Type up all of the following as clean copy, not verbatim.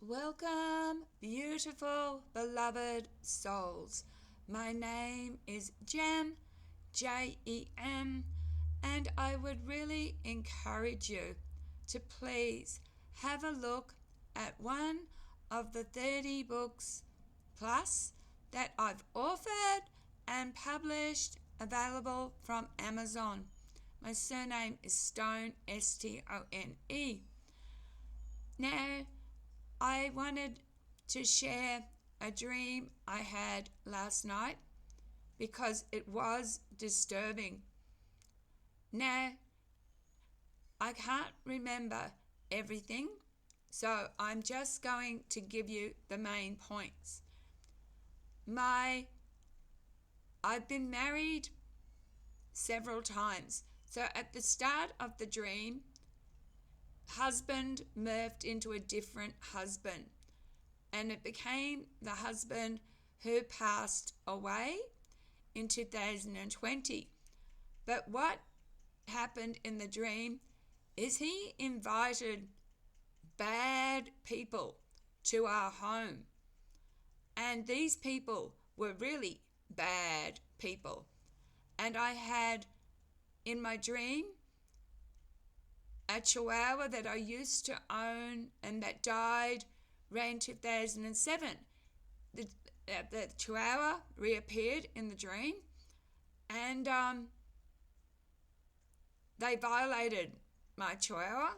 Welcome, beautiful, beloved souls. My name is Jem, Jem, and I would really encourage you to please have a look at one of the 30 books plus that I've authored and published available from Amazon. My surname is Stone, Stone. Now, I wanted to share a dream I had last night because it was disturbing. Now, I can't remember everything, so I'm just going to give you the main points. I've been married several times, so at the start of the dream, husband morphed into a different husband, and it became the husband who passed away in 2020. But what happened in the dream is he invited bad people to our home, and these people were really bad people. And I had in my dream a chihuahua that I used to own and that died around 2007. The chihuahua reappeared in the dream, and they violated my chihuahua,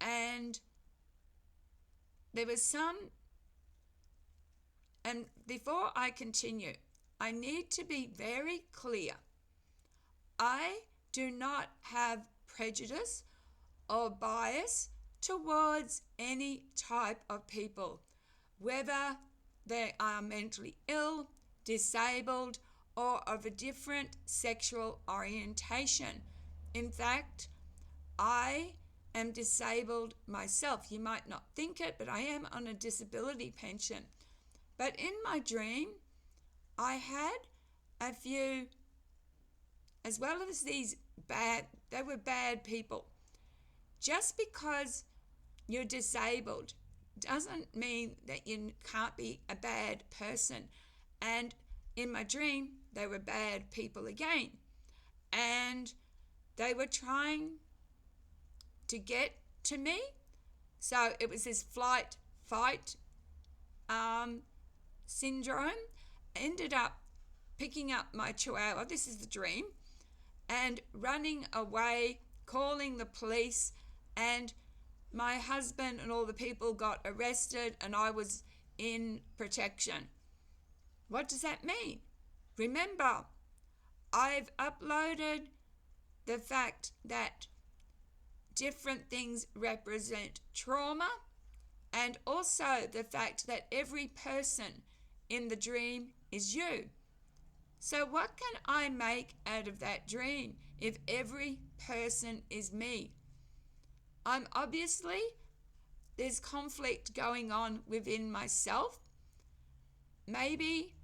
and there was some. And before I continue, I need to be very clear. I do not have prejudice or bias towards any type of people, whether they are mentally ill, disabled, or of a different sexual orientation. In fact, I am disabled myself. You might not think it, but I am on a disability pension. But in my dream, I had a few, as well as these they were bad people. Just because you're disabled doesn't mean that you can't be a bad person. And in my dream, they were bad people again. And they were trying to get to me. So it was this flight syndrome. Ended up picking up my chihuahua, this is the dream, and running away, calling the police, and my husband and all the people got arrested, and I was in protection. What does that mean? Remember, I've uploaded the fact that different things represent trauma, and also the fact that every person in the dream is you. So what can I make out of that dream if every person is me? There's conflict going on within myself. Maybe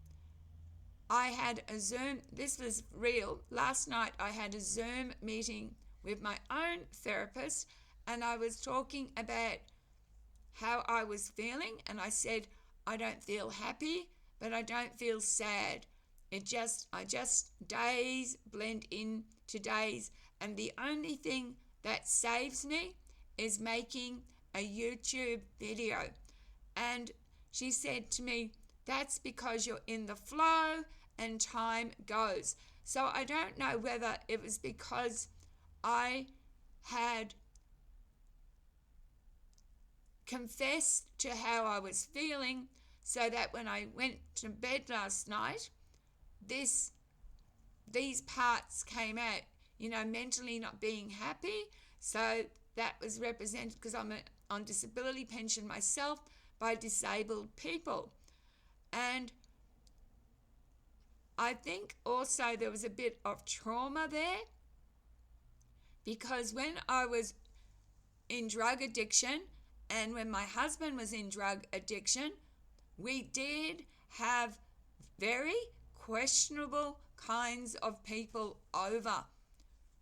I had a Zoom, this was real. Last night I had a Zoom meeting with my own therapist, and I was talking about how I was feeling, and I said, I don't feel happy, but I don't feel sad. Days blend in to days, and the only thing that saves me is making a YouTube video. And she said to me, that's because you're in the flow and time goes. So I don't know whether it was because I had confessed to how I was feeling, so that when I went to bed last night, these parts came out, mentally not being happy. So that was represented because I'm on disability pension myself by disabled people. And I think also there was a bit of trauma there, because when I was in drug addiction and when my husband was in drug addiction, we did have very questionable kinds of people over.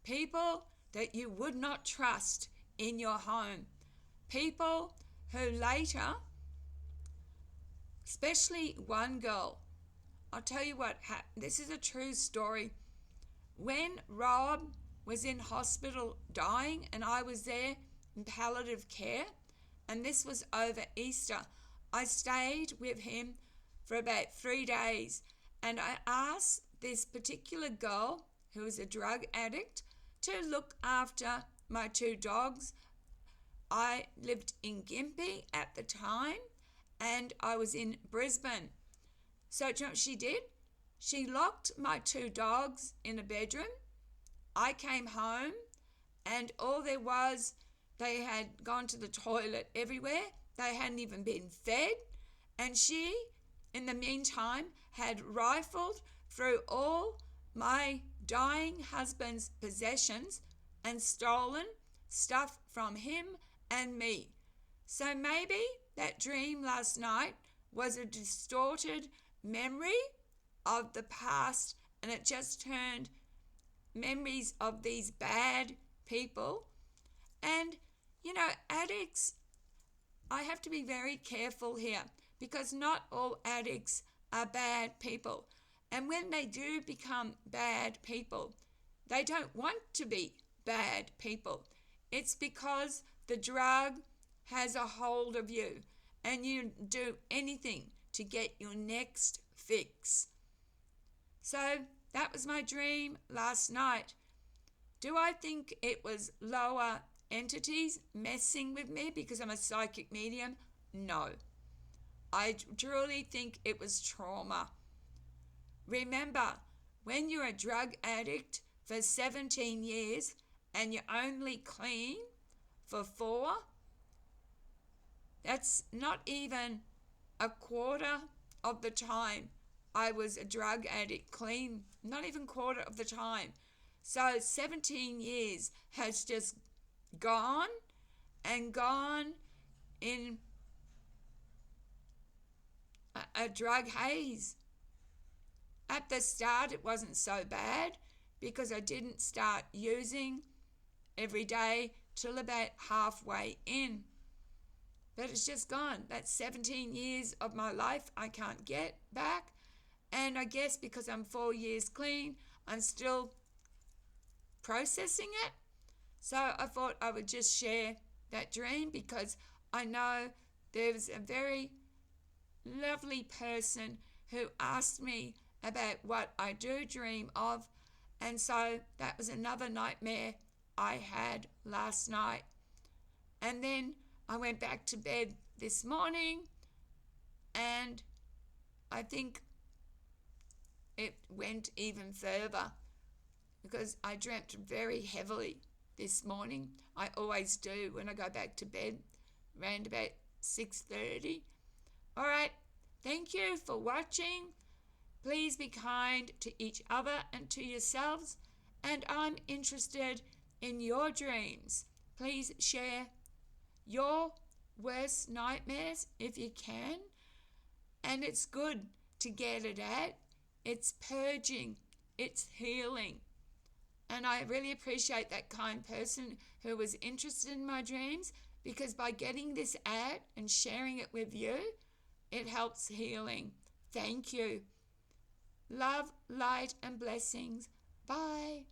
People that you would not trust in your home. People who later, especially one girl, I'll tell you what happened. This is a true story. When Rob was in hospital dying and I was there in palliative care, and this was over Easter, I stayed with him for about 3 days, and I asked this particular girl who was a drug addict to look after my 2 dogs. I lived in Gympie at the time and I was in Brisbane. So do you know what she did? She locked my 2 dogs in a bedroom. I came home and all there was, they had gone to the toilet everywhere. They hadn't even been fed. And she, in the meantime, had rifled through all my dying husband's possessions and stolen stuff from him and me. So maybe that dream last night was a distorted memory of the past, and it just turned memories of these bad people. And, addicts, I have to be very careful here because not all addicts are bad people. And when they do become bad people, they don't want to be bad people. It's because the drug has a hold of you and you do anything to get your next fix. So that was my dream last night. Do I think it was lower entities messing with me because I'm a psychic medium? No. I truly think it was trauma. Remember, when you're a drug addict for 17 years and you're only clean for 4, that's not even a quarter of the time I was a drug addict clean, not even quarter of the time. So 17 years has just gone and gone in a drug haze. At the start, it wasn't so bad because I didn't start using every day till about halfway in. But it's just gone. That's 17 years of my life I can't get back. And I guess because I'm 4 years clean, I'm still processing it. So I thought I would just share that dream because I know there's a very lovely person who asked me about what I do dream of. And so that was another nightmare I had last night. And then I went back to bed this morning and I think it went even further because I dreamt very heavily this morning. I always do when I go back to bed around about 6:30. All right, thank you for watching. Please be kind to each other and to yourselves. And I'm interested in your dreams. Please share your worst nightmares if you can. And it's good to get it out. It's purging. It's healing. And I really appreciate that kind person who was interested in my dreams because by getting this out and sharing it with you, it helps healing. Thank you. Love, light, and blessings. Bye.